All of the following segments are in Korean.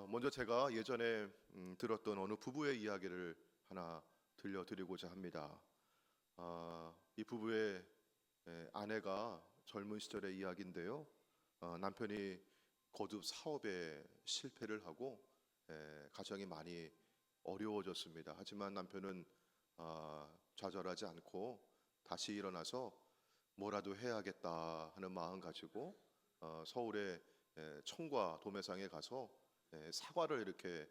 먼저 제가 예전에 들었던 어느 부부의 이야기를 하나 들려드리고자 합니다. 이 부부의 아내가 젊은 시절의 이야기인데요. 남편이 거듭 사업에 실패를 하고 가정이 많이 어려워졌습니다. 하지만 남편은 좌절하지 않고 다시 일어나서 뭐라도 해야겠다 하는 마음 가지고 서울의 청과 도매상에 가서 사과를 이렇게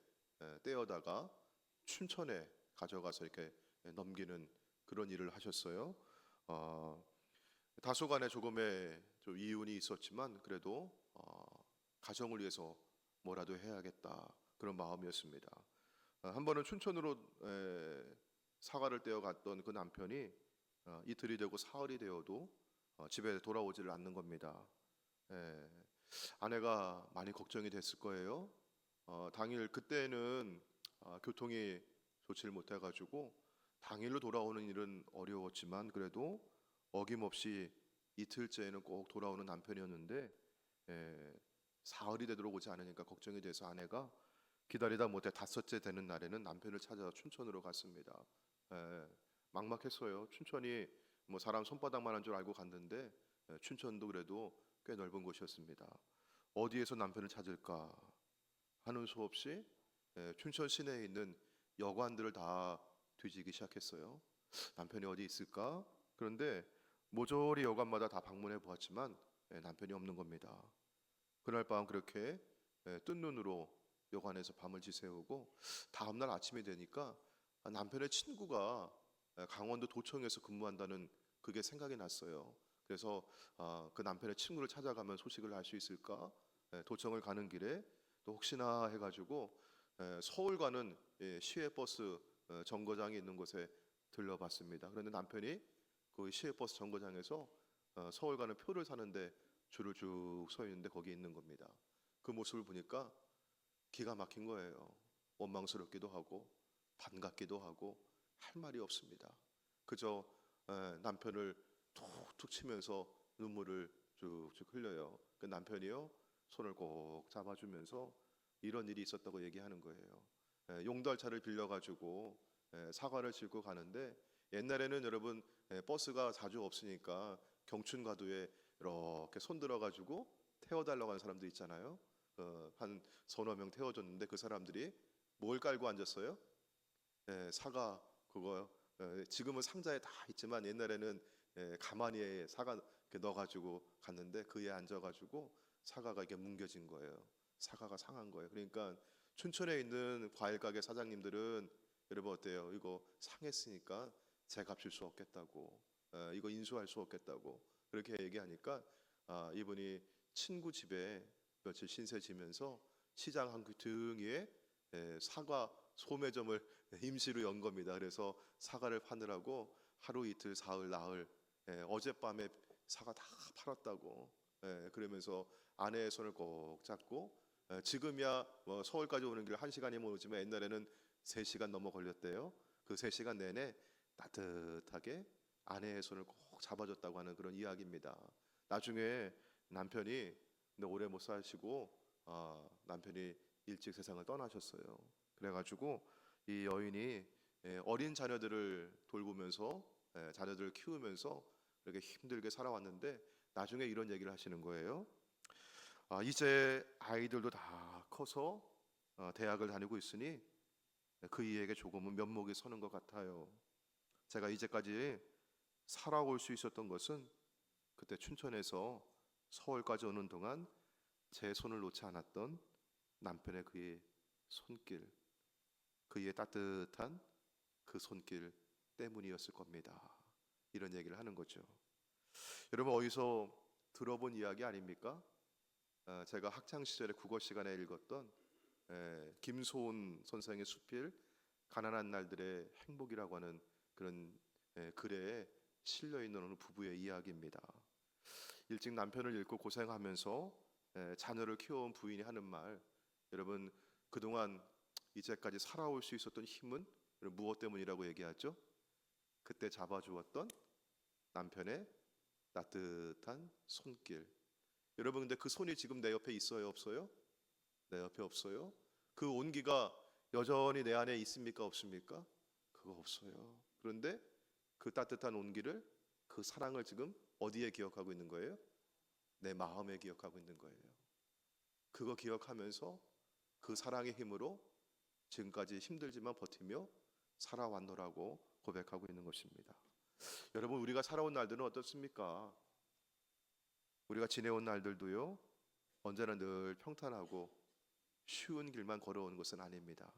떼어다가 춘천에 가져가서 이렇게 넘기는 그런 일을 하셨어요. 어, 다소간에 조금의 좀 이윤이 있었지만 그래도 가정을 위해서 뭐라도 해야겠다 그런 마음이었습니다. 한 번은 춘천으로 사과를 떼어 갔던 그 남편이 이틀이 되고 사흘이 되어도 집에 돌아오지를 않는 겁니다. 예, 아내가 많이 걱정이 됐을 거예요. 당일 그때는 교통이 좋지를 못해가지고 당일로 돌아오는 일은 어려웠지만 그래도 어김없이 이틀째에는 꼭 돌아오는 남편이었는데 사흘이 되도록 오지 않으니까 걱정이 돼서 아내가 기다리다 못해 다섯째 되는 날에는 남편을 찾아 춘천으로 갔습니다. 에, 막막했어요. 춘천이 뭐 사람 손바닥만한 줄 알고 갔는데 춘천도 그래도 꽤 넓은 곳이었습니다. 어디에서 남편을 찾을까 하는 수 없이 춘천 시내에 있는 여관들을 다 뒤지기 시작했어요. 남편이 어디 있을까? 그런데 모조리 여관마다 다 방문해 보았지만 남편이 없는 겁니다. 그날 밤 그렇게 뜬 눈으로 여관에서 밤을 지새우고 다음날 아침이 되니까 남편의 친구가 강원도 도청에서 근무한다는 그게 생각이 났어요. 그래서 그 남편의 친구를 찾아가면 소식을 알 수 있을까? 도청을 가는 길에 또 혹시나 해가지고 서울 가는 시외버스 정거장이 있는 곳에 들러봤습니다. 그런데 남편이 그 시외버스 정거장에서 서울 가는 표를 사는데 줄을 쭉 서 있는데 거기 있는 겁니다. 그 모습을 보니까 기가 막힌 거예요. 원망스럽기도 하고 반갑기도 하고 할 말이 없습니다. 그저 남편을 툭툭 치면서 눈물을 쭉쭉 흘려요. 그 남편이요 손을 꼭 잡아주면서 이런 일이 있었다고 얘기하는 거예요. 용달차를 빌려가지고 사과를 싣고 가는데 옛날에는 여러분 버스가 자주 없으니까 경춘과도에 이렇게 손 들어가지고 태워달라고 하는 사람도 있잖아요. 한 서너 명 태워줬는데 그 사람들이 뭘 깔고 앉았어요? 사과 그거 지금은 상자에 다 있지만 옛날에는 가마니에 사과 이렇게 넣어가지고 갔는데 그에 앉아가지고 사과가 이게 뭉겨진 거예요. 사과가 상한 거예요. 그러니까 춘천에 있는 과일 가게 사장님들은 여러분 어때요? 이거 상했으니까 제값 줄 수 없겠다고, 이거 인수할 수 없겠다고 그렇게 얘기하니까 이분이 친구 집에 며칠 신세 지면서 시장 한 등 위에 사과 소매점을 임시로 연 겁니다. 그래서 사과를 파느라고 하루 이틀 사흘 나흘 어젯밤에 사과 다 팔았다고 그러면서 아내의 손을 꼭 잡고 지금이야 뭐 서울까지 오는 길 1시간이 모르지만 옛날에는 3시간 넘어 걸렸대요. 그 3시간 내내 따뜻하게 아내의 손을 꼭 잡아줬다고 하는 그런 이야기입니다. 나중에 남편이 근데 오래 못 사시고 남편이 일찍 세상을 떠나셨어요. 그래가지고 이 여인이 어린 자녀들을 돌보면서 자녀들을 키우면서 이렇게 힘들게 살아왔는데 나중에 이런 얘기를 하시는 거예요. 이제 아이들도 다 커서 대학을 다니고 있으니 그이에게 조금은 면목이 서는 것 같아요. 제가 이제까지 살아올 수 있었던 것은 그때 춘천에서 서울까지 오는 동안 제 손을 놓지 않았던 남편의 그의 손길, 그의 따뜻한 그 손길 때문이었을 겁니다. 이런 얘기를 하는 거죠. 여러분 어디서 들어본 이야기 아닙니까? 제가 학창 시절에 국어 시간에 읽었던 김소은 선생의 수필 가난한 날들의 행복이라고 하는 그런 글에 실려 있는 어느 부부의 이야기입니다. 일찍 남편을 잃고 고생하면서 자녀를 키워온 부인이 하는 말, 여러분 그동안 이제까지 살아올 수 있었던 힘은 무엇 때문이라고 얘기하죠? 그때 잡아주었던 남편의 따뜻한 손길. 여러분 근데 그 손이 지금 내 옆에 있어요 없어요? 내 옆에 없어요? 그 온기가 여전히 내 안에 있습니까? 없습니까? 그거 없어요. 그런데 그 따뜻한 온기를, 그 사랑을 지금 어디에 기억하고 있는 거예요? 내 마음에 기억하고 있는 거예요. 그거 기억하면서 그 사랑의 힘으로 지금까지 힘들지만 버티며 살아왔노라고 고백하고 있는 것입니다. 여러분, 우리가 살아온 날들은 어떻습니까? 우리가 지내온 날들도요, 언제나 늘 평탄하고 쉬운 길만 걸어오는 것은 아닙니다.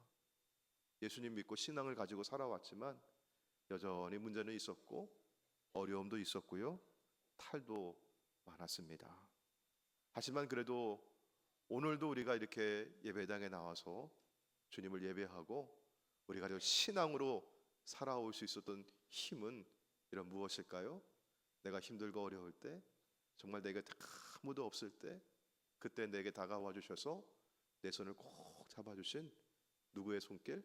예수님 믿고 신앙을 가지고 살아왔지만 여전히 문제는 있었고 어려움도 있었고요, 탈도 많았습니다. 하지만 그래도 오늘도 우리가 이렇게 예배당에 나와서 주님을 예배하고 우리가 신앙으로 살아올 수 있었던 힘은 이런 무엇일까요? 내가 힘들고 어려울 때, 정말 내게 아무도 없을 때, 그때 내게 다가와 주셔서 내 손을 꼭 잡아주신 누구의 손길?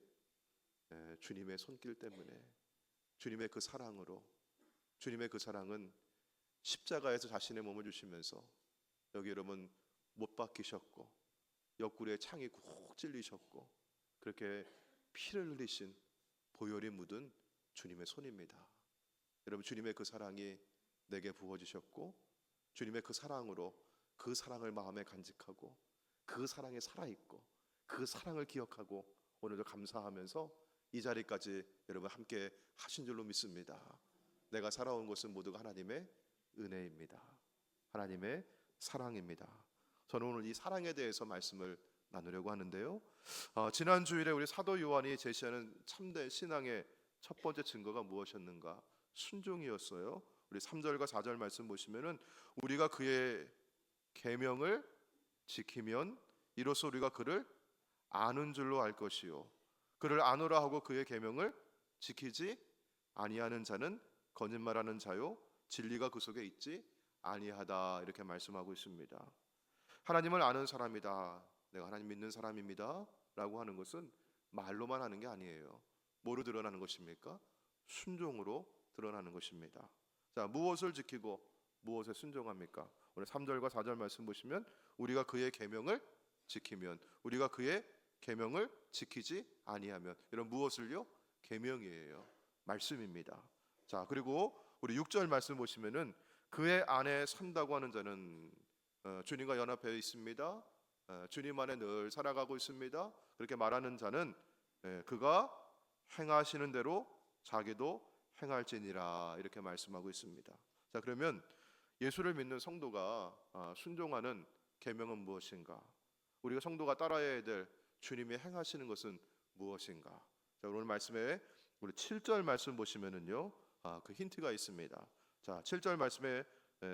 주님의 손길 때문에, 주님의 그 사랑으로. 주님의 그 사랑은 십자가에서 자신의 몸을 주시면서, 여기 여러분 못 박히셨고 옆구리에 창이 콕 찔리셨고 그렇게 피를 흘리신 보혈이 묻은 주님의 손입니다. 여러분, 주님의 그 사랑이 내게 부어지셨고 주님의 그 사랑으로 그 사랑을 마음에 간직하고 그 사랑에 살아있고 그 사랑을 기억하고 오늘도 감사하면서 이 자리까지 여러분 함께 하신 줄로 믿습니다. 내가 살아온 것은 모두가 하나님의 은혜입니다. 하나님의 사랑입니다. 저는 오늘 이 사랑에 대해서 말씀을 나누려고 하는데요, 지난 주일에 우리 사도 요한이 제시하는 참된 신앙의 첫 번째 증거가 무엇이었는가? 순종이었어요. 우리 3절과 4절 말씀 보시면은 우리가 그의 계명을 지키면 이로써 우리가 그를 아는 줄로 알 것이요 그를 아노라 하고 그의 계명을 지키지 아니하는 자는 거짓말하는 자요 진리가 그 속에 있지 아니하다, 이렇게 말씀하고 있습니다. 하나님을 아는 사람이다, 내가 하나님 믿는 사람입니다 라고 하는 것은 말로만 하는 게 아니에요. 뭐로 드러나는 것입니까? 순종으로 드러나는 것입니다. 자, 무엇을 지키고 무엇에 순종합니까? 오늘 3절과 4절 말씀 보시면 우리가 그의 계명을 지키면, 우리가 그의 계명을 지키지 아니하면, 이런 무엇을요? 계명이에요. 말씀입니다. 자, 그리고 우리 6절 말씀 보시면은 그의 안에 산다고 하는 자는 주님과 연합해 있습니다. 주님 안에 늘 살아가고 있습니다. 그렇게 말하는 자는 그가 행하시는 대로 자기도 행할지니라, 이렇게 말씀하고 있습니다. 자, 그러면 예수를 믿는 성도가 순종하는 계명은 무엇인가? 우리가 성도가 따라야 될 주님이 행하시는 것은 무엇인가? 자, 오늘 말씀에 우리 7절 말씀 보시면은요, 그 힌트가 있습니다. 자, 7절 말씀에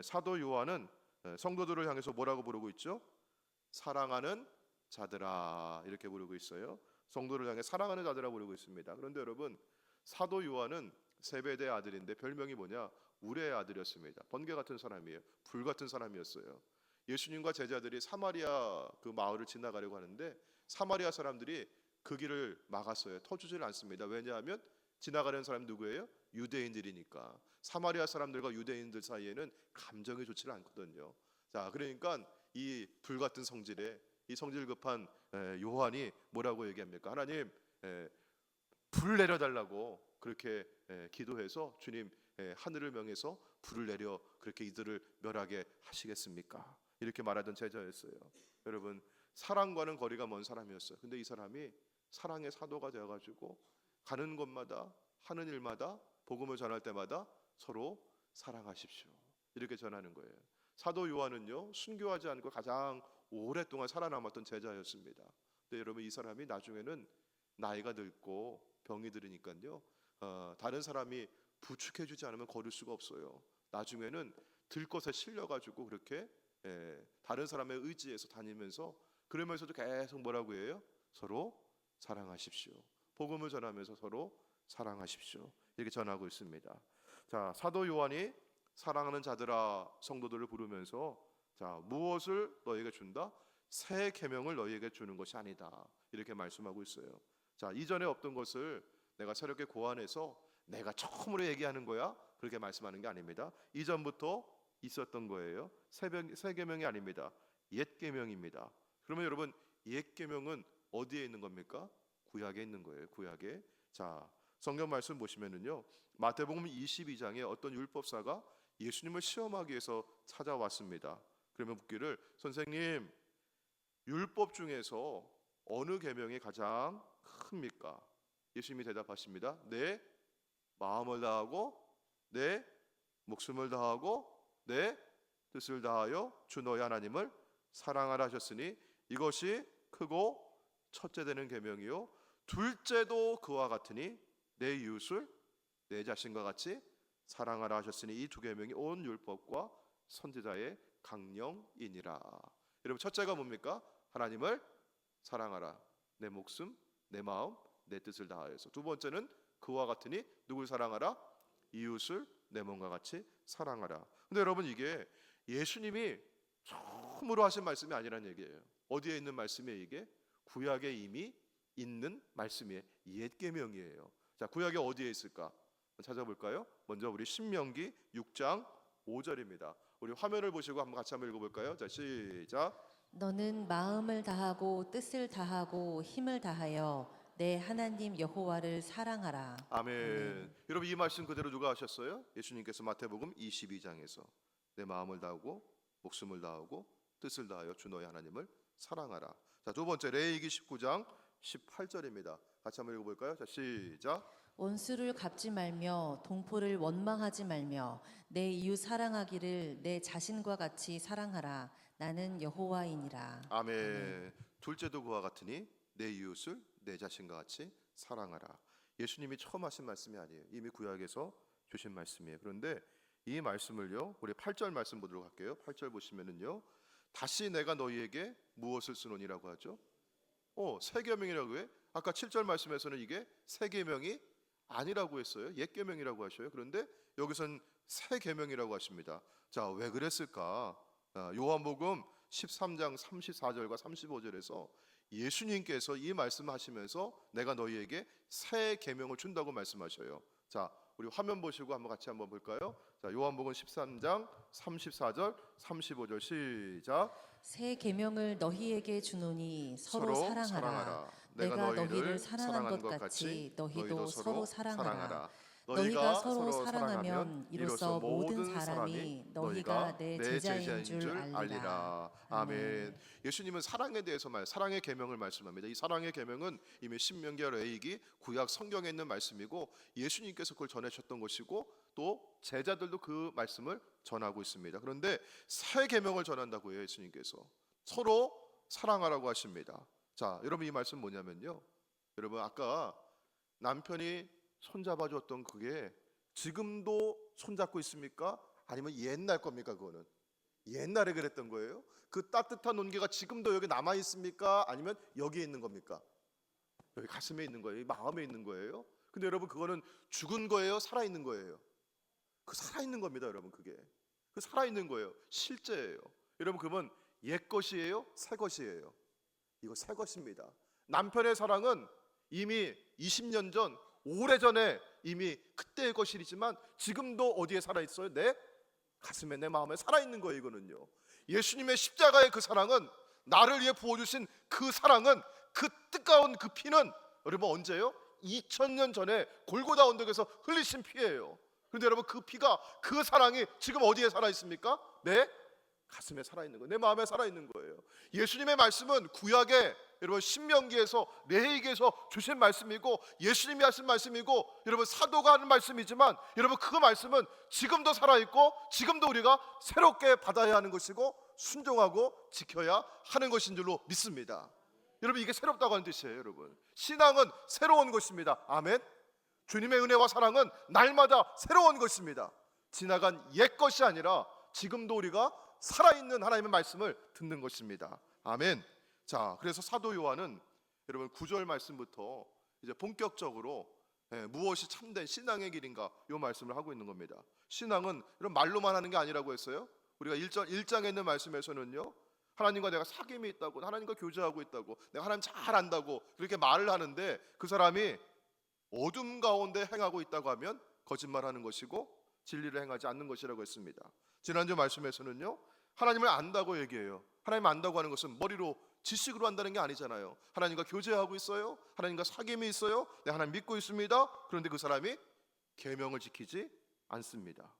사도 요한은 성도들을 향해서 뭐라고 부르고 있죠? 사랑하는 자들아, 이렇게 부르고 있어요. 성도를 향해 사랑하는 자들아 부르고 있습니다. 그런데 여러분, 사도 요한은 세베대의 아들인데 별명이 뭐냐? 우레의 아들이었습니다. 번개 같은 사람이에요. 불 같은 사람이었어요. 예수님과 제자들이 사마리아 그 마을을 지나가려고 하는데 사마리아 사람들이 그 길을 막았어요. 터주질 않습니다. 왜냐하면 지나가는 사람 누구예요? 유대인들이니까. 사마리아 사람들과 유대인들 사이에는 감정이 좋지 않거든요. 자, 그러니까 이 불같은 성질에 이 성질 급한 요한이 뭐라고 얘기합니까? 하나님, 불 내려달라고 그렇게 기도해서 주님, 하늘을 명해서 불을 내려 그렇게 이들을 멸하게 하시겠습니까? 이렇게 말하던 제자였어요. 여러분, 사랑과는 거리가 먼 사람이었어요. 근데 이 사람이 사랑의 사도가 되어가지고 가는 곳마다 하는 일마다 복음을 전할 때마다 서로 사랑하십시오, 이렇게 전하는 거예요. 사도 요한은요, 순교하지 않고 가장 오랫동안 살아남았던 제자였습니다. 근데 여러분, 이 사람이 나중에는 나이가 늙고 병이 들으니까요, 다른 사람이 부축해주지 않으면 걸을 수가 없어요. 나중에는 들것에 실려가지고 그렇게 다른 사람의 의지에서 다니면서, 그러면서도 계속 뭐라고 해요? 서로 사랑하십시오. 복음을 전하면서 서로 사랑하십시오, 이렇게 전하고 있습니다. 자, 사도 요한이 사랑하는 자들아 성도들을 부르면서, 자, 무엇을 너희에게 준다? 새 계명을 너희에게 주는 것이 아니다, 이렇게 말씀하고 있어요. 자, 이전에 없던 것을 내가 새롭게 고안해서 내가 처음으로 얘기하는 거야, 그렇게 말씀하는 게 아닙니다. 이전부터 있었던 거예요. 새 계명이 아닙니다. 옛 계명입니다. 그러면 여러분, 옛 계명은 어디에 있는 겁니까? 구약에 있는 거예요. 구약에. 자, 성경 말씀 보시면은요. 마태복음 22장에 어떤 율법사가 예수님을 시험하기 위해서 찾아왔습니다. 그러면 묻기를, 선생님, 율법 중에서 어느 계명이 가장 큽니까? 예수님이 대답하십니다. 내 마음을 다하고 내 목숨을 다하고 내 뜻을 다하여 주 너희 하나님을 사랑하라 하셨으니 이것이 크고 첫째 되는 계명이요 둘째도 그와 같으니 내 이웃을 내 자신과 같이 사랑하라 하셨으니 이 두 계명이 온 율법과 선지자의 강령이니라. 여러분, 첫째가 뭡니까? 하나님을 사랑하라. 내 목숨, 내 마음, 내 뜻을 다하여서. 두 번째는 그와 같으니 누굴 사랑하라? 이웃을 내 몸과 같이 사랑하라. 근데 여러분, 이게 예수님이 처음으로 하신 말씀이 아니라는 얘기예요. 어디에 있는 말씀이에요? 이게 구약에 이미 있는 말씀이에요. 옛 계명이에요. 자, 구약에 어디에 있을까? 찾아볼까요? 먼저 우리 신명기 6장 5절입니다. 우리 화면을 보시고 한번 같이 한번 읽어볼까요? 자, 시작. 너는 마음을 다하고 뜻을 다하고 힘을 다하여 내 하나님 여호와를 사랑하라. 아멘. 여러분, 이 말씀 그대로 누가 하셨어요? 예수님께서 마태복음 22장에서 내 마음을 다하고 목숨을 다하고 뜻을 다하여 주 너희 하나님을 사랑하라. 자, 두 번째 레위기 19장 18절입니다. 같이 한번 읽어볼까요? 자, 시작. 원수를 갚지 말며 동포를 원망하지 말며 내 이웃 사랑하기를 내 자신과 같이 사랑하라. 나는 여호와이니라. 아멘. 둘째도 그와 같으니 내 이웃을 내 자신과 같이 사랑하라. 예수님이 처음 하신 말씀이 아니에요. 이미 구약에서 주신 말씀이에요. 그런데 이 말씀을요, 우리 8절 말씀 보도록 할게요. 8절 보시면은요, 다시 내가 너희에게 무엇을 쓰노니라고 하죠? 새 계명이라고 해. 아까 7절 말씀에서는 이게 새 계명이 아니라고 했어요. 옛 계명이라고 하셔요. 그런데 여기선 새 계명이라고 하십니다. 자, 왜 그랬을까? 요한복음 13장 34절과 35절에서 예수님께서 이 말씀하시면서 내가 너희에게 새 계명을 준다고 말씀하셔요. 자, 우리 화면 보시고 한번 같이 한번 볼까요? 자, 요한복음 13장 34절 35절 시작. 새 계명을 너희에게 주노니 서로 사랑하라. 내가 너희를 사랑한 것 같이 너희도 서로 사랑하라. 너희가 서로 사랑하면 이로써 모든 사람이 너희가 내 제자인 줄 알리라. 아멘. 예수님은 사랑에 대해서 사랑의 계명을 말씀합니다. 이 사랑의 계명은 이미 신명기와 레위기 구약 성경에 있는 말씀이고 예수님께서 그걸 전하셨던 것이고 또 제자들도 그 말씀을 전하고 있습니다. 그런데 새 계명을 전한다고 해요. 예수님께서 서로 사랑하라고 하십니다. 자, 여러분, 이 말씀 뭐냐면요, 여러분, 아까 남편이 손잡아 줬던 그게 지금도 손잡고 있습니까? 아니면 옛날 겁니까? 그거는 옛날에 그랬던 거예요. 그 따뜻한 온기가 지금도 여기 남아 있습니까? 아니면 여기에 있는 겁니까? 여기 가슴에 있는 거예요. 마음에 있는 거예요. 근데 여러분, 그거는 죽은 거예요? 살아 있는 거예요? 그 살아 있는 겁니다, 여러분. 그게 그 살아 있는 거예요. 실제예요. 여러분, 그러면 옛 것이에요? 새 것이에요? 이거 새 것입니다. 남편의 사랑은 이미 20년 전, 오래전에 이미 그때의 것이지만 지금도 어디에 살아있어요? 내 가슴에, 내 마음에 살아있는 거예요. 이거는요, 예수님의 십자가의 그 사랑은, 나를 위해 부어주신 그 사랑은, 그 뜨거운 그 피는 여러분 언제요? 2000년 전에 골고다 언덕에서 흘리신 피예요. 그런데 여러분, 그 피가, 그 사랑이 지금 어디에 살아있습니까? 내 가슴에 살아있는 거예요. 내 마음에 살아있는 거예요. 예수님의 말씀은 구약에, 여러분, 신명기에서 레위기에서 주신 말씀이고 예수님이 하신 말씀이고 여러분 사도가 하는 말씀이지만 여러분 그 말씀은 지금도 살아있고 지금도 우리가 새롭게 받아야 하는 것이고 순종하고 지켜야 하는 것인 줄로 믿습니다. 여러분, 이게 새롭다고 하는 뜻이에요. 여러분, 신앙은 새로운 것입니다. 아멘. 주님의 은혜와 사랑은 날마다 새로운 것입니다. 지나간 옛 것이 아니라 지금도 우리가 살아있는 하나님의 말씀을 듣는 것입니다. 아멘. 자, 그래서 사도 요한은 여러분 9절 말씀부터 이제 본격적으로 무엇이 참된 신앙의 길인가 이 말씀을 하고 있는 겁니다. 신앙은 이런 말로만 하는 게 아니라고 했어요. 우리가 1장에 있는 말씀에서는요, 하나님과 내가 사귐이 있다고, 하나님과 교제하고 있다고, 내가 하나님 잘 안다고 그렇게 말을 하는데 그 사람이 어둠 가운데 행하고 있다고 하면 거짓말하는 것이고 진리를 행하지 않는 것이라고 했습니다. 지난주 말씀에서는요, 하나님을 안다고 얘기해요. 하나님 안다고 하는 것은 머리로 지식으로 안다는 게 아니잖아요. 하나님과 교제하고 있어요. 하나님과 사귐이 있어요. 네, 하나님 믿고 있습니다. 그런데 그 사람이 계명을 지키지 않습니다.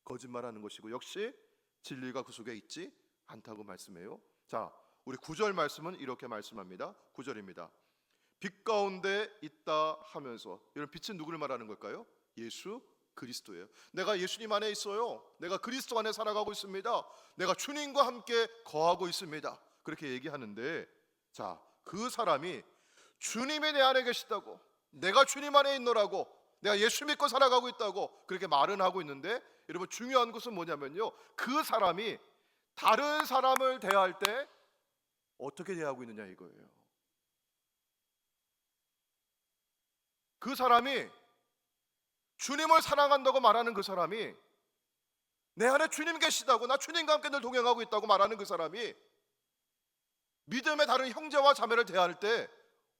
거짓말하는 것이고 역시 진리가 그 속에 있지 않다고 말씀해요. 자, 우리 9절 말씀은 이렇게 말씀합니다. 9절입니다. 빛 가운데 있다 하면서, 이런 빛은 누구를 말하는 걸까요? 예수 그리스도예요. 내가 예수님 안에 있어요. 내가 그리스도 안에 살아가고 있습니다. 내가 주님과 함께 거하고 있습니다. 그렇게 얘기하는데, 자, 그 사람이 주님이 내 안에 계시다고, 내가 주님 안에 있노라고, 내가 예수 믿고 살아가고 있다고 그렇게 말은 하고 있는데, 여러분 중요한 것은 뭐냐면요, 그 사람이 다른 사람을 대할 때 어떻게 대하고 있느냐 이거예요. 그 사람이 주님을 사랑한다고 말하는 그 사람이, 내 안에 주님 계시다고, 나 주님과 함께 늘 동행하고 있다고 말하는 그 사람이 믿음의 다른 형제와 자매를 대할 때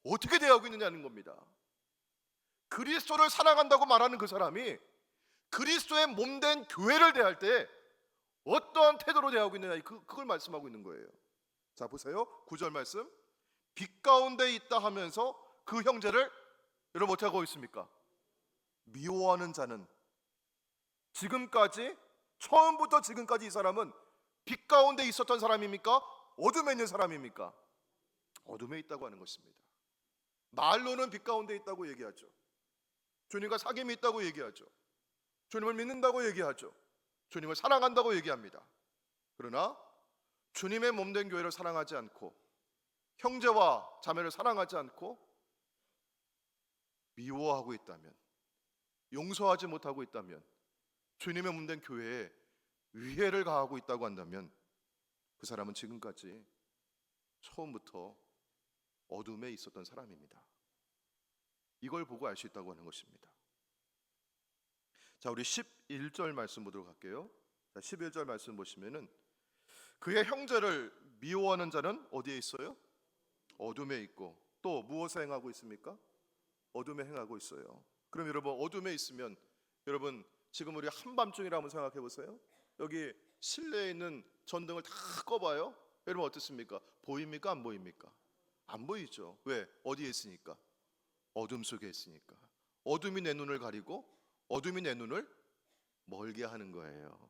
어떻게 대하고 있느냐는 겁니다. 그리스도를 사랑한다고 말하는 그 사람이 그리스도의 몸된 교회를 대할 때 어떠한 태도로 대하고 있느냐, 그걸 말씀하고 있는 거예요. 자, 보세요. 9절 말씀. 빛 가운데 있다 하면서 그 형제를 여러분 어떻게 하고 있습니까? 미워하는 자는, 지금까지, 처음부터 지금까지 이 사람은 빛 가운데 있었던 사람입니까? 어둠에 있는 사람입니까? 어둠에 있다고 하는 것입니다. 말로는 빛 가운데 있다고 얘기하죠. 주님과 사귐이 있다고 얘기하죠. 주님을 믿는다고 얘기하죠. 주님을 사랑한다고 얘기합니다. 그러나 주님의 몸된 교회를 사랑하지 않고, 형제와 자매를 사랑하지 않고 미워하고 있다면, 용서하지 못하고 있다면, 주님의 몸된 교회에 위해를 가하고 있다고 한다면, 그 사람은 지금까지 처음부터 어둠에 있었던 사람입니다. 이걸 보고 알 수 있다고 하는 것입니다. 자, 우리 11절 말씀 보도록 할게요. 자, 11절 말씀 보시면은, 그의 형제를 미워하는 자는 어디에 있어요? 어둠에 있고, 또 무엇을 행하고 있습니까? 어둠에 행하고 있어요. 그럼 여러분, 어둠에 있으면, 여러분 지금 우리 한밤중이라 한번 생각해 보세요. 여기 실내에 있는 전등을 다 꺼봐요. 여러분 어떻습니까? 보입니까? 안 보입니까? 안 보이죠. 왜? 어디에 있으니까? 어둠 속에 있으니까. 어둠이 내 눈을 가리고 어둠이 내 눈을 멀게 하는 거예요.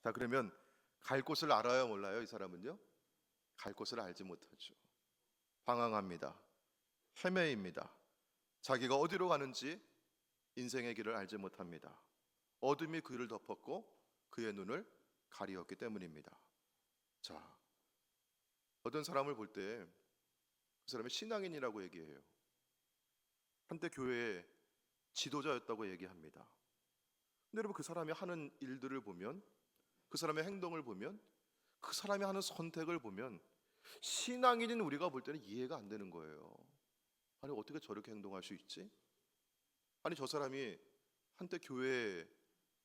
자, 그러면 갈 곳을 알아요, 몰라요? 이 사람은요, 갈 곳을 알지 못하죠. 방황합니다. 헤매입니다. 자기가 어디로 가는지 인생의 길을 알지 못합니다. 어둠이 그를 덮었고 그의 눈을 가리었기 때문입니다. 자, 어떤 사람을 볼 때 그 사람이 신앙인이라고 얘기해요. 한때 교회의 지도자였다고 얘기합니다. 근데 여러분, 그 사람이 하는 일들을 보면, 그 사람의 행동을 보면, 그 사람이 하는 선택을 보면 신앙인인 우리가 볼 때는 이해가 안 되는 거예요. 아니, 어떻게 저렇게 행동할 수 있지? 아니, 저 사람이 한때 교회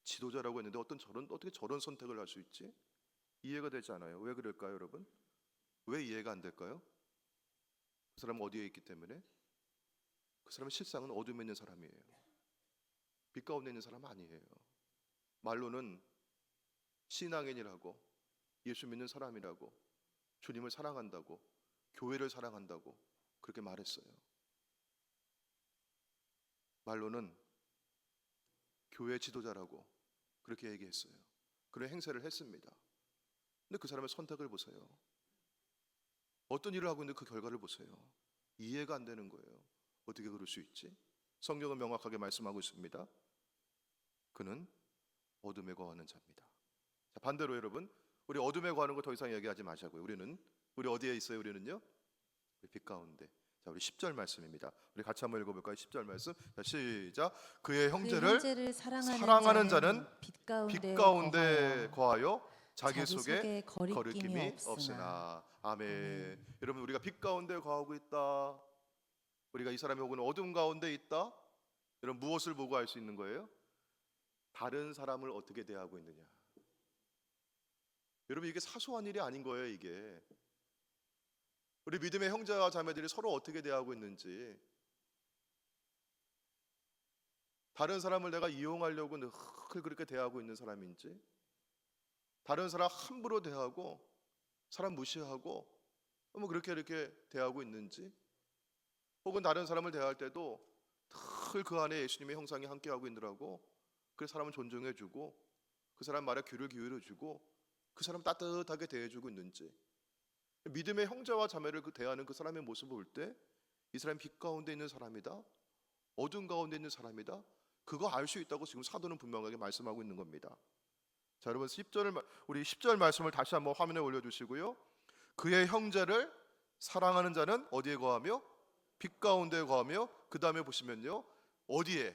지도자라고 했는데 어떻게 저런 선택을 할 수 있지? 이해가 되지 않아요. 왜 그럴까요, 여러분? 왜 이해가 안 될까요? 그 사람은 어디에 있기 때문에? 그 사람은 실상은 어둠에 있는 사람이에요. 빛 가운데 있는 사람 아니에요. 말로는 신앙인이라고, 예수 믿는 사람이라고, 주님을 사랑한다고, 교회를 사랑한다고 그렇게 말했어요. 말로는 교회 지도자라고 그렇게 얘기했어요. 그런 행세를 했습니다. 근데 그 사람의 선택을 보세요. 어떤 일을 하고 있는데 그 결과를 보세요. 이해가 안 되는 거예요. 어떻게 그럴 수 있지? 성경은 명확하게 말씀하고 있습니다. 그는 어둠에 거하는 자입니다. 자, 반대로 여러분, 우리 어둠에 거하는 거 더 이상 얘기하지 마시고요. 우리 어디에 있어요? 우리는요, 우리 빛 가운데. 자, 우리 10절 말씀입니다. 우리 같이 한번 읽어볼까요? 10절 말씀. 자, 시작. 그의 형제를 사랑하는 자는 빛 가운데 거하여 자기 속에 거리낌이 없으나. 아멘. 여러분, 우리가 빛 가운데 거하고 있다, 우리가 이 사람이 혹은 어둠 가운데 있다, 여러분 무엇을 보고 알 수 있는 거예요? 다른 사람을 어떻게 대하고 있느냐. 여러분, 이게 사소한 일이 아닌 거예요. 이게 우리 믿음의 형제와 자매들이 서로 어떻게 대하고 있는지, 다른 사람을 내가 이용하려고 늘 그렇게 대하고 있는 사람인지, 다른 사람 함부로 대하고 사람 무시하고 뭐 그렇게 이렇게 대하고 있는지, 혹은 다른 사람을 대할 때도 늘 그 안에 예수님의 형상이 함께하고 있느라고 그 사람을 존중해주고 그 사람 말에 귀를 기울여주고 그 사람 따뜻하게 대해주고 있는지, 믿음의 형제와 자매를 대하는 그 사람의 모습을 볼 때 이 사람이 빛 가운데 있는 사람이다, 어둠 가운데 있는 사람이다, 그거 알 수 있다고 지금 사도는 분명하게 말씀하고 있는 겁니다. 자, 여러분 우리 10절 말씀을 다시 한번 화면에 올려주시고요. 그의 형제를 사랑하는 자는 어디에 거하며? 빛 가운데 거하며, 그 다음에 보시면요, 어디에?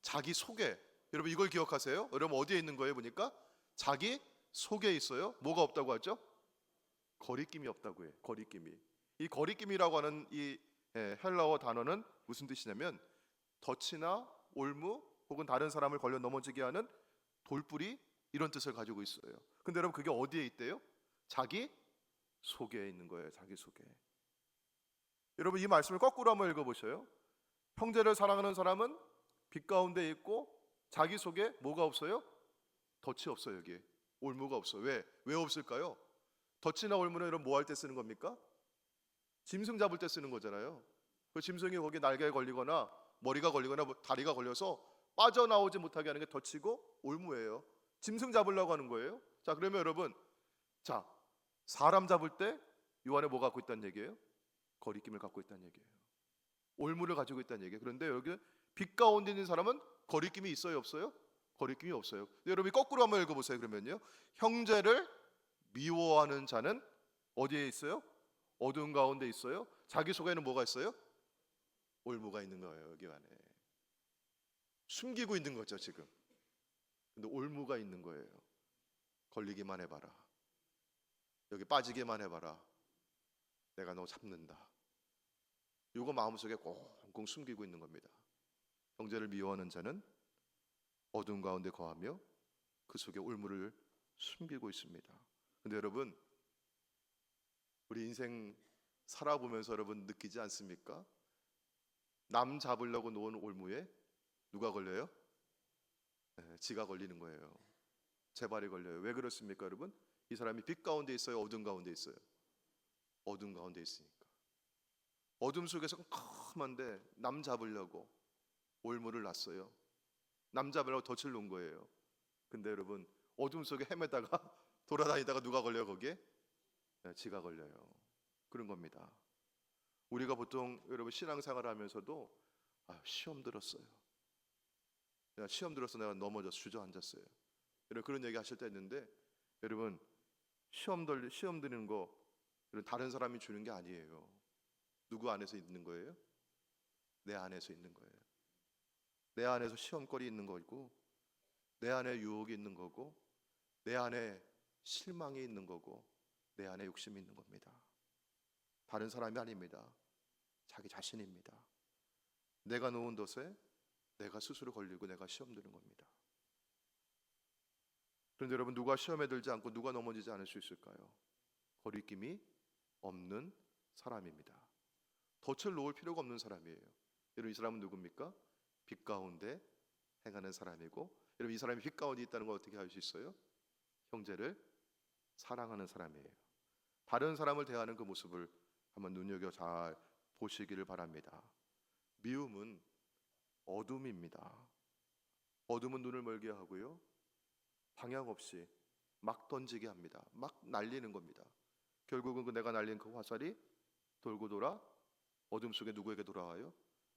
자기 속에. 여러분 이걸 기억하세요. 여러분 어디에 있는 거예요? 보니까 자기 속에 있어요. 뭐가 없다고 하죠? 거리낌이 없다고 해요. 거리낌이. 이 거리낌이라고 하는 이 헬라어 단어는 무슨 뜻이냐면 덫이나 올무 혹은 다른 사람을 걸려 넘어지게 하는 돌뿌리, 이런 뜻을 가지고 있어요. 근데 여러분 그게 어디에 있대요? 자기 속에 있는 거예요. 자기 속에. 여러분 이 말씀을 거꾸로 한번 읽어보셔요. 형제를 사랑하는 사람은 빛 가운데 있고 자기 속에 뭐가 없어요? 덫이 없어요. 여기에 올무가 없어요. 왜 없을까요? 덫이나 올무는 여러분 뭐 할 때 쓰는 겁니까? 짐승 잡을 때 쓰는 거잖아요. 그 짐승이 거기 날개에 걸리거나 머리가 걸리거나 다리가 걸려서 빠져나오지 못하게 하는 게 덫이고 올무예요. 짐승 잡으려고 하는 거예요. 자, 그러면 여러분, 자, 사람 잡을 때 요 안에 뭐 갖고 있다는 얘기예요? 거리낌을 갖고 있다는 얘기예요. 올무를 가지고 있다는 얘기예요. 그런데 여기 빛 가운데 있는 사람은 거리낌이 있어요, 없어요? 거리낌이 없어요. 여러분이 거꾸로 한번 읽어보세요. 그러면요, 형제를 미워하는 자는 어디에 있어요? 어두운 가운데 있어요. 자기 속에는 뭐가 있어요? 올무가 있는 거예요. 여기 안에 숨기고 있는 거죠 지금. 근데 올무가 있는 거예요. 걸리기만 해봐라, 여기 빠지기만 해봐라, 내가 너 잡는다. 이거 마음속에 꽁꽁 숨기고 있는 겁니다. 형제를 미워하는 자는 어두운 가운데 거하며 그 속에 올무를 숨기고 있습니다. 근데 여러분 우리 인생 살아보면서 여러분 느끼지 않습니까? 남 잡으려고 놓은 올무에 누가 걸려요? 지가 걸리는 거예요. 제 발이 걸려요. 왜 그렇습니까 여러분? 이 사람이 빛 가운데 있어요? 어둠 가운데 있어요? 어둠 가운데 있으니까. 어둠 속에서 컴컴한데 남 잡으려고 올무를 놨어요. 남 잡으려고 덫을 놓은 거예요. 근데 여러분 어둠 속에 헤매다가 돌아다니다가 누가 걸려요 거기에? 지가 걸려요. 그런 겁니다. 우리가 보통 여러분 신앙생활 하면서도 시험 들었어요, 내가 시험 들어서 내가 넘어져서 주저앉았어요, 여러분 그런 얘기 하실 때 있는데, 여러분 시험 드리는 거 다른 사람이 주는 게 아니에요. 누구 안에서 있는 거예요? 내 안에서 있는 거예요. 내 안에서 시험거리 있는 거고, 내 안에 유혹이 있는 거고, 내 안에 실망이 있는 거고, 내 안에 욕심이 있는 겁니다. 다른 사람이 아닙니다. 자기 자신입니다. 내가 놓은 덫에 내가 스스로 걸리고 내가 시험 드는 겁니다. 그런데 여러분 누가 시험에 들지 않고 누가 넘어지지 않을 수 있을까요? 거리낌이 없는 사람입니다. 덫을 놓을 필요가 없는 사람이에요. 여러분 이 사람은 누굽니까? 빛 가운데 행하는 사람이고, 여러분 이 사람이 빛 가운데 있다는 걸 어떻게 알 수 있어요? 형제를 사랑하는 사람이에요. 다른 사람을 대하는 그 모습을 한번 눈여겨 잘 보시기를 바랍니다. 미움은 어둠입니다. 어둠은 눈을 멀게 하고요, 방향 없이 막 던지게 합니다. 막 날리는 겁니다. 결국은 내가 날린 그 화살이 돌고 돌아 어둠 속에 누구에게 돌아와요?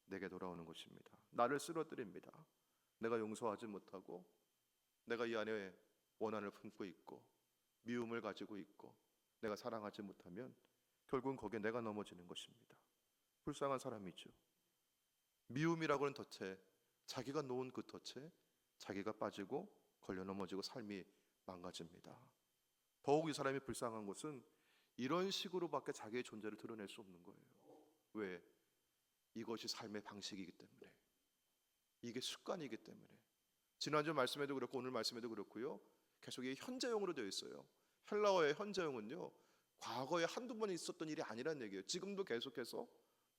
내게 돌아오는 것입니다. 나를 쓰러뜨립니다. 내가 용서하지 못하고 내가 이 안에 원한을 품고 있고 미움을 가지고 있고 내가 사랑하지 못하면 결국은 거기에 내가 넘어지는 것입니다. 불쌍한 사람이죠. 미움이라고 하는 덫에, 자기가 놓은 그 덫에 자기가 빠지고 걸려 넘어지고 삶이 망가집니다. 더욱 이 사람이 불쌍한 것은 이런 식으로밖에 자기의 존재를 드러낼 수 없는 거예요. 왜? 이것이 삶의 방식이기 때문에, 이게 습관이기 때문에. 지난주 말씀에도 그렇고 오늘 말씀에도 그렇고요, 계속 이 현재형으로 되어 있어요. 헬라어의 현재형은요, 과거에 한두 번 있었던 일이 아니란 얘기예요. 지금도 계속해서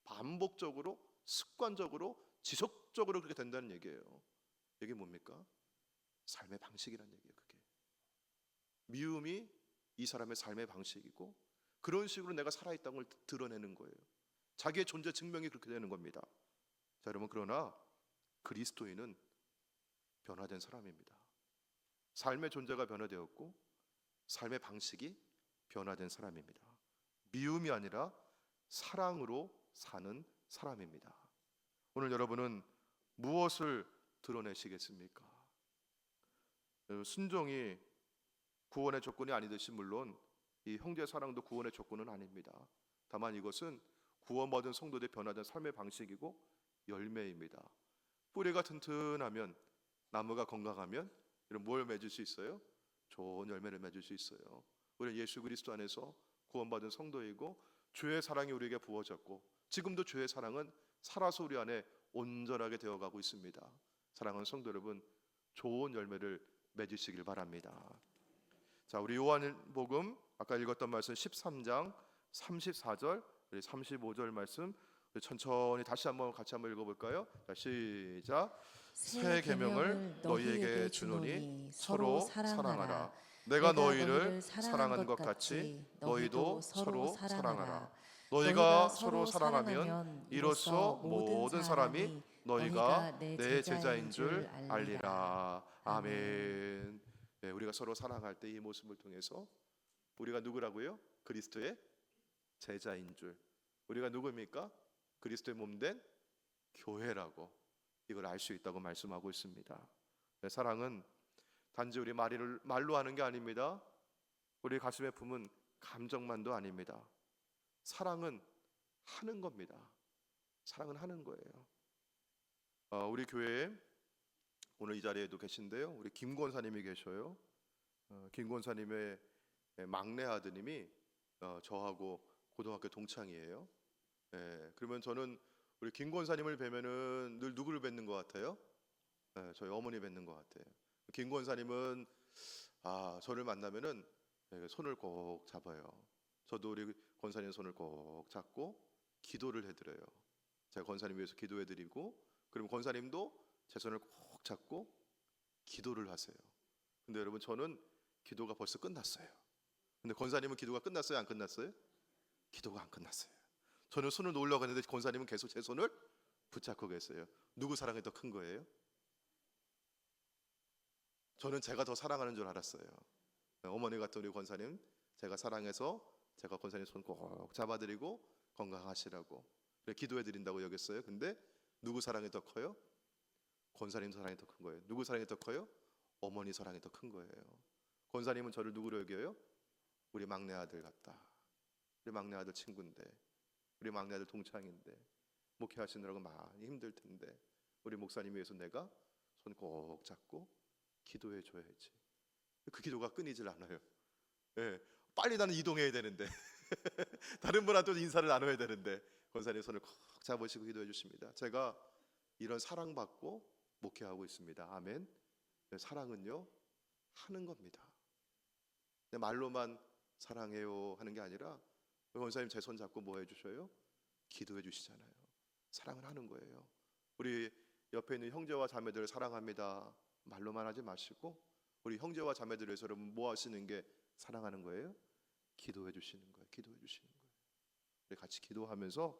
반복적으로 습관적으로 지속적으로 그렇게 된다는 얘기예요. 이게 뭡니까? 삶의 방식이란 얘기예요. 그게 미움이 이 사람의 삶의 방식이고 그런 식으로 내가 살아있다는 걸 드러내는 거예요. 자기의 존재 증명이 그렇게 되는 겁니다. 자, 여러분, 그러나 그리스도인은 변화된 사람입니다. 삶의 존재가 변화되었고 삶의 방식이 변화된 사람입니다. 미움이 아니라 사랑으로 사는 사람입니다. 오늘 여러분은 무엇을 드러내시겠습니까? 순종이 구원의 조건이 아니듯이 물론 이 형제 사랑도 구원의 조건은 아닙니다. 다만 이것은 구원받은 성도들의 변화된 삶의 방식이고 열매입니다. 뿌리가 튼튼하면, 나무가 건강하면 이런 뭘 맺을 수 있어요? 좋은 열매를 맺을 수 있어요. 우리는 예수 그리스도 안에서 구원받은 성도이고 주의 사랑이 우리에게 부어졌고 지금도 주의 사랑은 살아서 우리 안에 온전하게 되어가고 있습니다. 사랑하는 성도 여러분, 좋은 열매를 맺으시길 바랍니다. 자, 우리 요한복음 아까 읽었던 말씀 13장 34절, 35절 말씀 천천히 다시 한번 같이 한번 읽어볼까요? 자, 시작. 새 계명을 너희에게 주노니 서로 사랑하라. 내가 너희를 사랑한 것 같이 너희도 서로 사랑하라. 너희가 서로 사랑하면 이로써 모든 사람이 너희가 내 제자인 줄 알리라. 아멘. 네, 우리가 서로 사랑할 때 이 모습을 통해서 우리가 누구라고요? 그리스도의 제자인 줄. 우리가 누구입니까? 그리스도의 몸된 교회라고 이걸 알 수 있다고 말씀하고 있습니다. 네, 사랑은 단지 우리 말로 하는 게 아닙니다. 우리 가슴에 품은 감정만도 아닙니다. 사랑은 하는 겁니다. 사랑은 하는 거예요. 우리 교회에 오늘 이 자리에도 계신데요, 우리 김 권사님이 계셔요. 김 권사님의 막내 아드님이 저하고 고등학교 동창이에요. 그러면 저는 우리 김 권사님을 뵈면은 늘 누구를 뵙는 것 같아요? 저희 어머니 뵙는 것 같아요. 김 권사님은 저를 만나면은 손을 꼭 잡아요. 저도 우리 권사님 손을 꼭 잡고 기도를 해드려요. 제가 권사님 위해서 기도해드리고, 그러면 권사님도 제 손을 꼭 잡고 기도를 하세요. 근데 여러분, 저는 기도가 벌써 끝났어요. 근데 권사님은 기도가 끝났어요? 안 끝났어요? 기도가 안 끝났어요. 저는 손을 놓으려고 했는데 권사님은 계속 제 손을 붙잡고 계세요. 누구 사랑이 더 큰 거예요? 저는 제가 더 사랑하는 줄 알았어요. 어머니 같은 우리 권사님, 제가 사랑해서 제가 권사님 손 꼭 잡아드리고 건강하시라고 기도해드린다고 여겼어요. 근데 누구 사랑이 더 커요? 권사님 사랑이 더 큰 거예요. 누구 사랑이 더 커요? 어머니 사랑이 더 큰 거예요. 권사님은 저를 누구로 여겨요? 우리 막내 아들 같다. 우리 막내 아들 친구인데, 우리 막내 아들 동창인데, 목회하시느라고 많이 힘들 텐데 우리 목사님 위해서 내가 손 꼭 잡고 기도해 줘야지. 그 기도가 끊이질 않아요. 빨리 나는 이동해야 되는데 다른 분한테 인사를 나눠야 되는데 권사님 손을 꼭 잡으시고 기도해 주십니다. 제가 이런 사랑받고 목회하고 있습니다. 아멘. 사랑은요, 하는 겁니다. 말로만 사랑해요 하는 게 아니라 권사님 제 손 잡고 뭐 해주셔요? 기도해 주시잖아요. 사랑을 하는 거예요. 우리 옆에 있는 형제와 자매들 사랑합니다 말로만 하지 마시고 우리 형제와 자매들 위해서 여러분 뭐 하시는 게 사랑하는 거예요? 기도해 주시는 거예요. 기도해 주시는 거예요. 우리 같이 기도하면서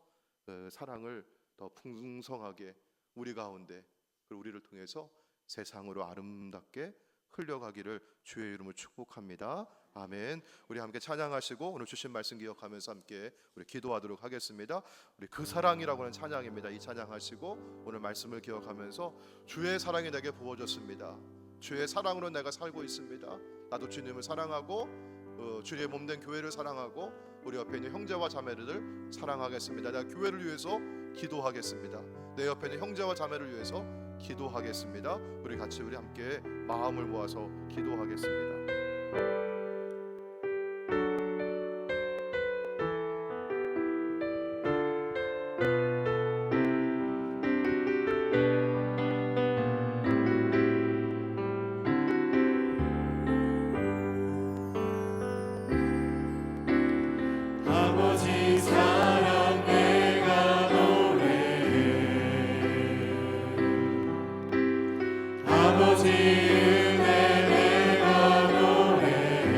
사랑을 더 풍성하게 우리 가운데, 그리고 우리를 통해서 세상으로 아름답게 흘려가기를 주의 이름으로 축복합니다. 아멘. 우리 함께 찬양하시고 오늘 주신 말씀 기억하면서 함께 우리 기도하도록 하겠습니다. 우리 그 사랑이라고 하는 찬양입니다. 이 찬양하시고 오늘 말씀을 기억하면서 주의 사랑이 내게 부어졌습니다. 주의 사랑으로 내가 살고 있습니다. 나도 주님을 사랑하고 주의 몸된 교회를 사랑하고 우리 옆에 있는 형제와 자매들을 사랑하겠습니다. 내가 교회를 위해서 기도하겠습니다. 내 옆에 있는 형제와 자매를 위해서 기도하겠습니다. 우리 같이 우리 함께 마음을 모아서 기도하겠습니다. 아버지 사랑 내가 노래해 아버지 은혜 내가 노래해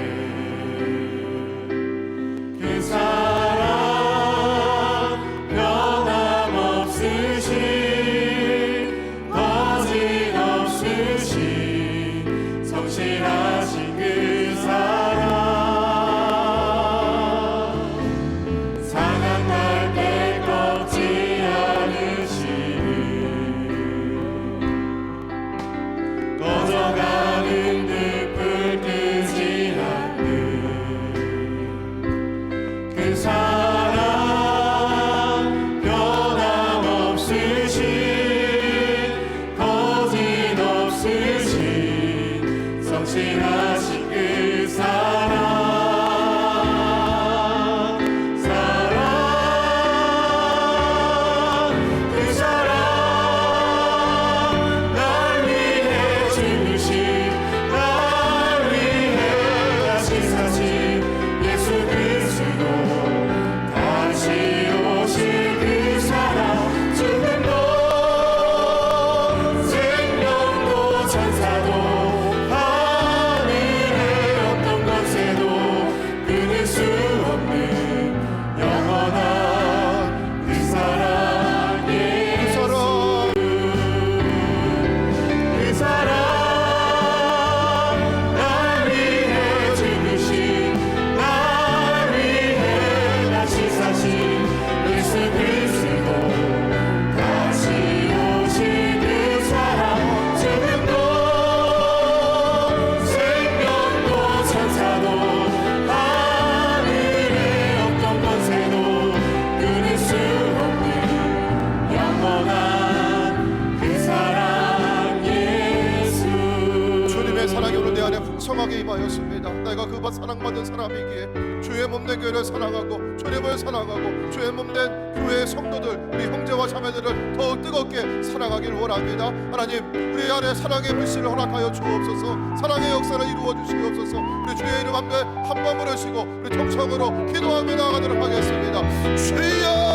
사랑받 사랑받은 사람이기에 주의 몸된 교회를 사랑하고 주님을 사랑하고 주의 몸된 교회의 성도들 우리 형제와 자매들을 더욱 뜨겁게 사랑하길 원합니다. 하나님 우리 안에 사랑의 불씨를 허락하여 주옵소서. 사랑의 역사를 이루어 주시옵소서. 우리 주의 이름 앞에 한번 부르시고 우리 통성으로 기도하며 나아가도록 하겠습니다. 주여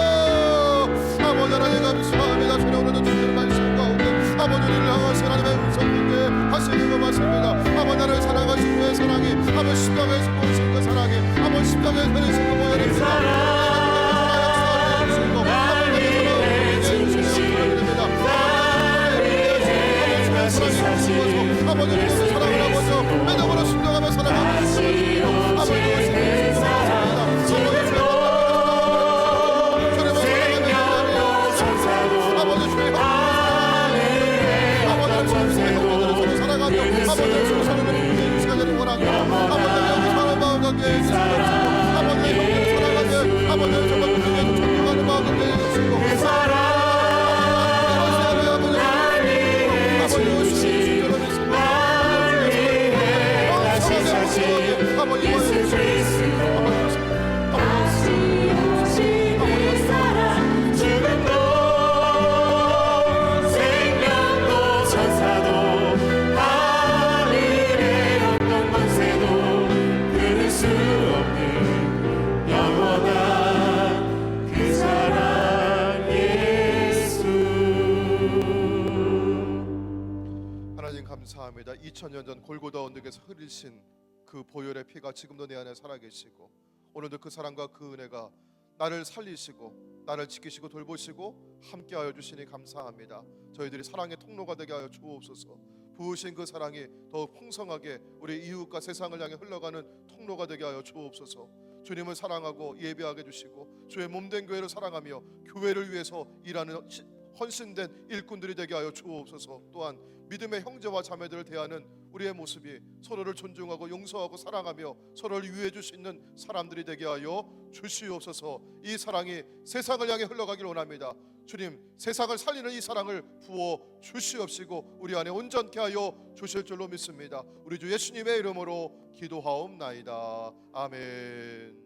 아버지 하나님 감사합니다. 주님 오늘도 주시는 말씀 가운데 아버지를 향하신 하나님의 음성 공개 하시는 것 같습니다. 아버지 나를 사랑하신 그의 사랑이 아버지 십자가에서 보이신 그 사랑이 아버지 십자가에서 내리신 그 보혈입니다. 아버지를 사랑을 아버지요 매덕으로 순종하며 사랑하며 아버지의 감사합니다. 2000년 전 골고다 언덕에서 흘리신 그 보혈의 피가 지금도 내 안에 살아계시고 오늘도 그 사랑과 그 은혜가 나를 살리시고 나를 지키시고 돌보시고 함께하여 주시니 감사합니다. 저희들이 사랑의 통로가 되게 하여 주옵소서. 부으신 그 사랑이 더욱 풍성하게 우리 이웃과 세상을 향해 흘러가는 통로가 되게 하여 주옵소서. 주님을 사랑하고 예배하게 해주시고 주의 몸된 교회를 사랑하며 교회를 위해서 일하는 헌신된 일꾼들이 되게 하여 주옵소서. 또한 믿음의 형제와 자매들을 대하는 우리의 모습이 서로를 존중하고 용서하고 사랑하며 서로를 위해 줄 수 있는 사람들이 되게 하여 주시옵소서. 이 사랑이 세상을 향해 흘러가길 원합니다. 주님 세상을 살리는 이 사랑을 부어 주시옵시고 우리 안에 온전케 하여 주실 줄로 믿습니다. 우리 주 예수님의 이름으로 기도하옵나이다. 아멘.